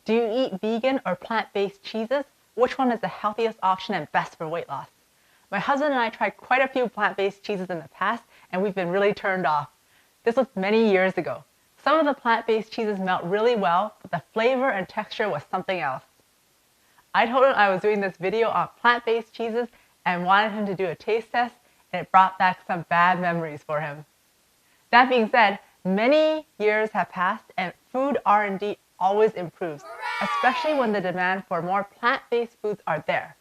Do you eat vegan or plant-based cheeses? Which one is the healthiest option and best for weight loss? My husband and I tried quite a few plant-based cheeses in the past, and we've been really turned off. This was many years ago. Some of the plant-based cheeses melt really well, but the flavor and texture was something else. I told him I was doing this video on plant-based cheeses and wanted him to do a taste test, and it brought back some bad memories for him. That being said, many years have passed and food R&D always improves, especially when the demand for more plant-based foods are there.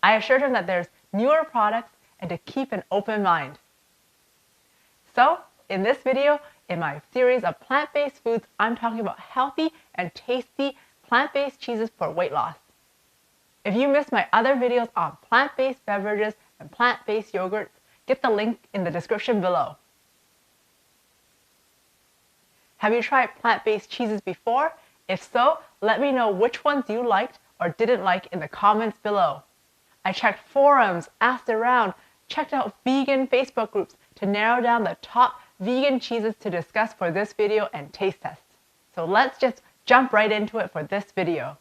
I assured him that there's newer products and to keep an open mind. So, in this video, in my series of plant-based foods, I'm talking about healthy and tasty plant-based cheeses for weight loss. If you missed my other videos on plant-based beverages and plant-based yogurts, get the link in the description below. Have you tried plant-based cheeses before? If so, let me know which ones you liked or didn't like in the comments below. I checked forums, asked around, checked out vegan Facebook groups to narrow down the top vegan cheeses to discuss for this video and taste test. So let's just jump right into it for this video.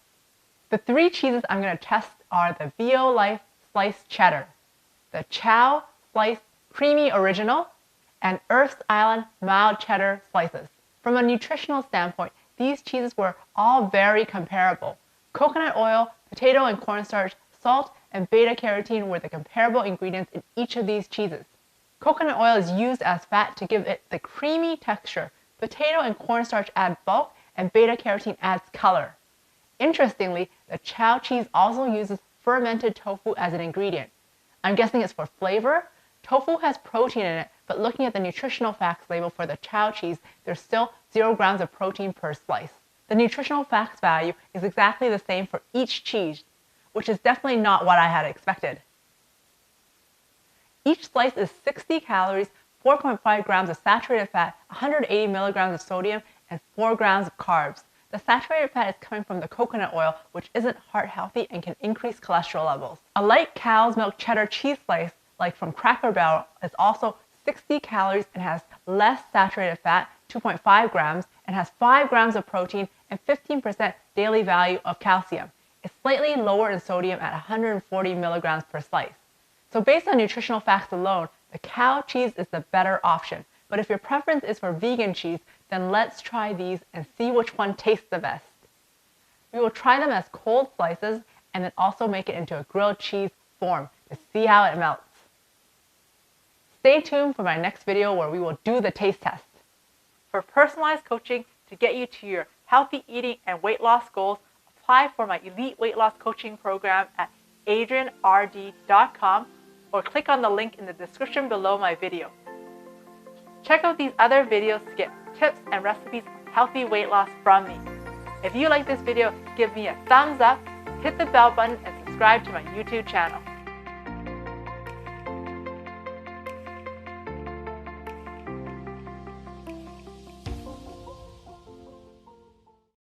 The three cheeses I'm going to test are the VO Life Sliced Cheddar, the Chow Sliced Creamy Original, and Earth's Island Mild Cheddar Slices. From a nutritional standpoint, these cheeses were all very comparable. Coconut oil, potato and cornstarch, salt, and beta-carotene were the comparable ingredients in each of these cheeses. Coconut oil is used as fat to give it the creamy texture. Potato and cornstarch add bulk, and beta-carotene adds color. Interestingly, the Chow cheese also uses fermented tofu as an ingredient. I'm guessing it's for flavor. Tofu has protein in it, but looking at the nutritional facts label for the Chow cheese, there's still 0 grams of protein per slice. The nutritional facts value is exactly the same for each cheese, which is definitely not what I had expected. Each slice is 60 calories, 4.5 grams of saturated fat, 180 milligrams of sodium, and 4 grams of carbs. The saturated fat is coming from the coconut oil, which isn't heart healthy and can increase cholesterol levels. A light cow's milk cheddar cheese slice, like from Cracker Barrel, is also 60 calories and has less saturated fat, 2.5 grams, and has 5 grams of protein and 15% daily value of calcium. It's slightly lower in sodium at 140 milligrams per slice. So based on nutritional facts alone, the cow cheese is the better option. But if your preference is for vegan cheese, then let's try these and see which one tastes the best. We will try them as cold slices and then also make it into a grilled cheese form to see how it melts. Stay tuned for my next video where we will do the taste test. For personalized coaching to get you to your healthy eating and weight loss goals, apply for my elite weight loss coaching program at adriennerd.com or click on the link in the description below my video. Check out these other videos to get tips and recipes of healthy weight loss from me. If you like this video, give me a thumbs up, hit the bell button, and subscribe to my YouTube channel.